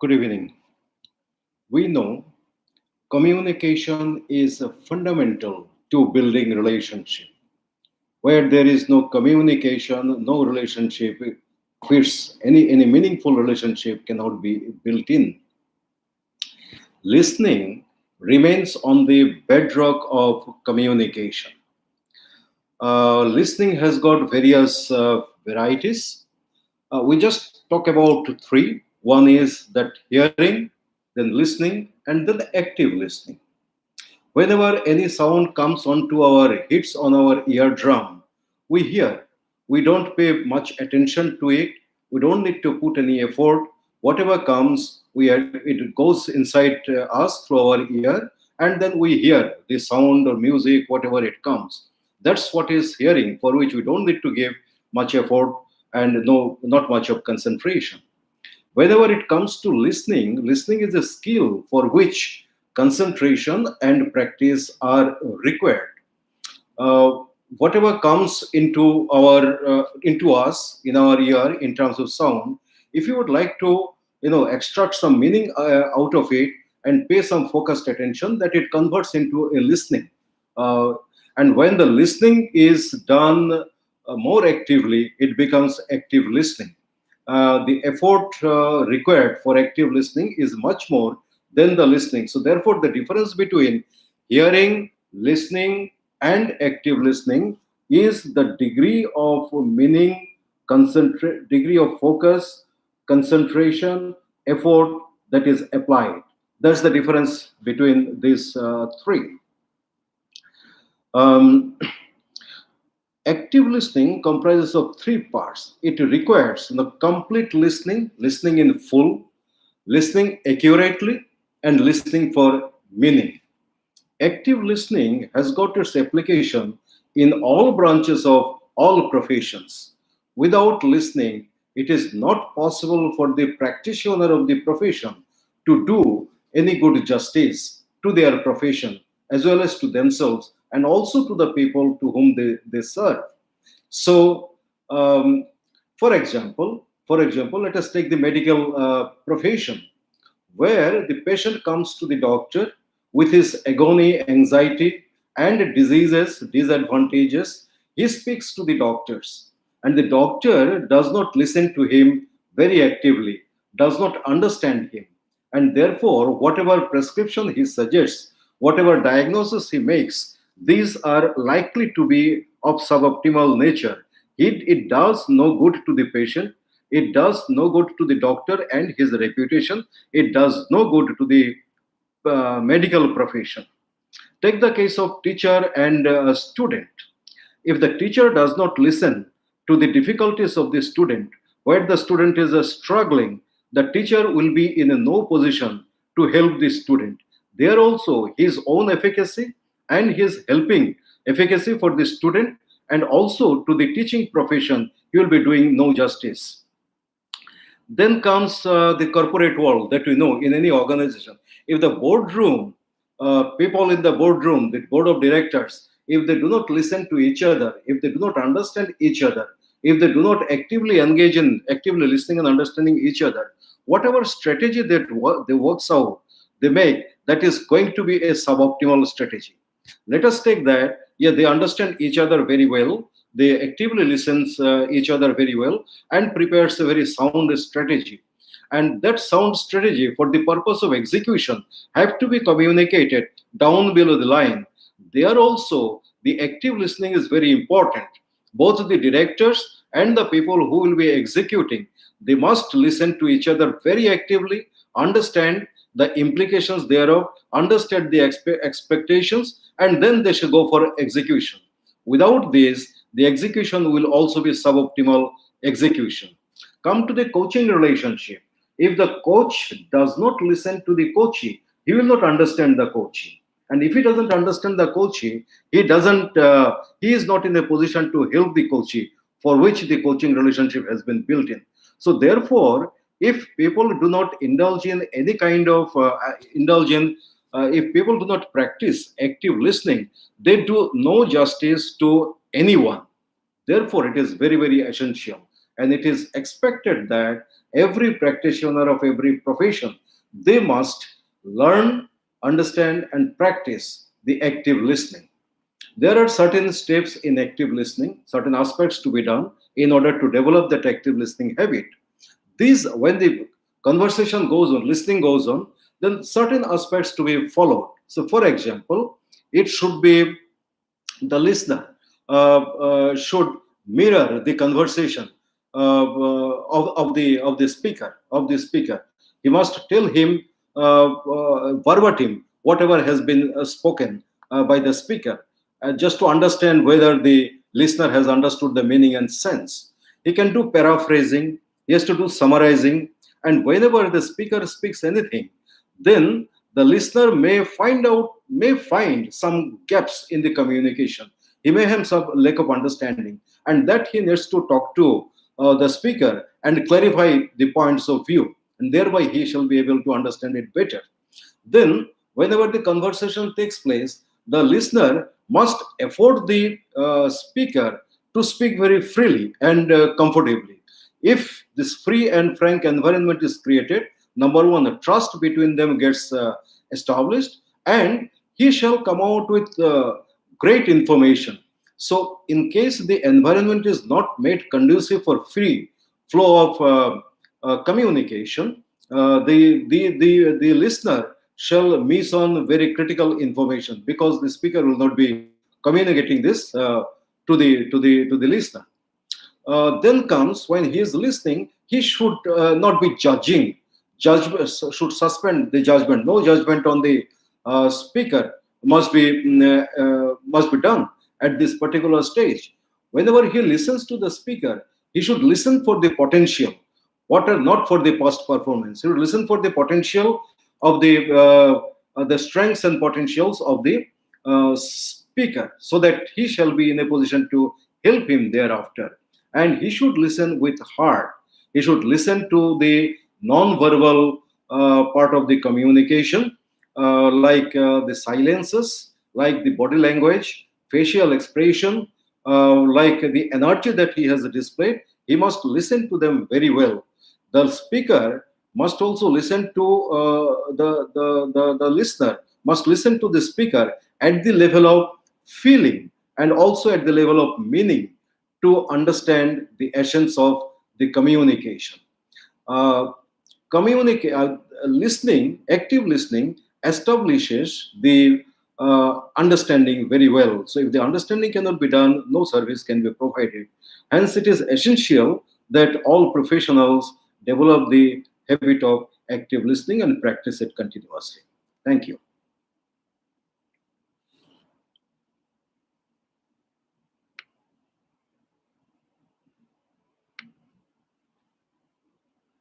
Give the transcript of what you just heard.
Good evening. We know communication is fundamental to building relationship. Where there is no communication, no relationship fits. Any meaningful relationship cannot be built in. Listening remains on the bedrock of communication. Listening has got various varieties. We just talk about three. One is that hearing, then listening, and then active listening. Whenever any sound comes onto our hits on our eardrum, we hear. We don't pay much attention to it. We don't need to put any effort. Whatever comes, it goes inside us through our ear, and then we hear the sound or music, whatever it comes. That's what is hearing, for which we don't need to give much effort and no, not much of concentration. Whenever it comes to listening, listening is a skill for which concentration and practice are required. Uh, Whatever comes into us in our ear in terms of sound, if you would like to extract some meaning out of it and pay some focused attention, that it converts into a listening. Uh, and when the listening is done more actively, it becomes active listening. The effort required for active listening is much more than the listening. So, therefore, the difference between hearing, listening, and active listening is the degree of meaning, degree of focus, concentration, effort that is applied. That's the difference between these three. Um, Active listening comprises of three parts. It requires complete listening, listening in full, listening accurately, and listening for meaning. Active listening has got its application in all branches of all professions. Without listening, it is not possible for the practitioner of the profession to do any good justice to their profession as well as to themselves and also to the people to whom they serve. So, for example, let us take the medical profession where the patient comes to the doctor with his agony, anxiety, and diseases, disadvantages. He speaks to the doctors, and the doctor does not listen to him very actively, does not understand him, and therefore, whatever prescription he suggests, whatever diagnosis he makes, these are likely to be of suboptimal nature. It does no good to the patient, it does no good to the doctor and his reputation, it does no good to the medical profession. Take the case of teacher and student. If the teacher does not listen to the difficulties of the student, where the student is struggling, the teacher will be in a no position to help the student. There also his own efficacy and his helping efficacy for the student and also to the teaching profession, he will be doing no justice. Then comes the corporate world that we know in any organization. If the boardroom, people in the boardroom, the board of directors, if they do not listen to each other, if they do not understand each other, if they do not actively engage in actively listening and understanding each other, whatever strategy that they works out, they make, that is going to be a suboptimal strategy. Let us take that. Yeah, they understand each other very well. They actively listens each other very well and prepares a very sound strategy. And that sound strategy for the purpose of execution have to be communicated down below the line. There also the active listening is very important. Both the directors and the people who will be executing, they must listen to each other very actively, understand the implications thereof, understand the expectations, and then they should go for execution. Without this, the execution will also be suboptimal execution. Come to the coaching relationship. If the coach does not listen to the coachee, he will not understand the coachee. And if he doesn't understand the coachee, he is not in a position to help the coachee for which the coaching relationship has been built in. So therefore, if people do not indulge in any kind of if people do not practice active listening, they do no justice to anyone. Therefore, it is very, very essential. and it is expected that every practitioner of every profession, they must learn, understand, and practice the active listening. There are certain steps in active listening, certain aspects to be done in order to develop that active listening habit. These, when the conversation goes on, listening goes on, then certain aspects to be followed. So, for example, it should be the listener should mirror the conversation of the speaker. He must tell him verbatim whatever has been spoken by the speaker, just to understand whether the listener has understood the meaning and sense. He can do paraphrasing, he has to do summarizing, and whenever the speaker speaks anything, then the listener may find some gaps in the communication. He may have some lack of understanding, and that he needs to talk to the speaker and clarify the points of view, and thereby he shall be able to understand it better. Then, whenever the conversation takes place, the listener must afford the speaker to speak very freely and comfortably. If this free and frank environment is created, number one, the trust between them gets established, and he shall come out with great information. So, in case the environment is not made conducive for free flow of communication, the listener shall miss on very critical information, because the speaker will not be communicating this to the listener. Then comes when he is listening, he should not be judging. Should suspend the judgment. No judgment on the speaker must be done at this particular stage. Whenever he listens to the speaker, he should listen for the potential, what are not for the past performance. He should listen for the potential of the strengths and potentials of the speaker, so that he shall be in a position to help him thereafter. And he should listen with heart. He should listen to the non-verbal part of the communication, like the silences, like the body language, facial expression, like the energy that he has displayed. He must listen to them very well. The speaker must also listen to the listener, must listen to the speaker at the level of feeling and also at the level of meaning, to understand the essence of the communication. Uh, Listening, active listening, establishes the understanding very well. So, if the understanding cannot be done, no service can be provided. Hence, it is essential that all professionals develop the habit of active listening and practice it continuously. Thank you.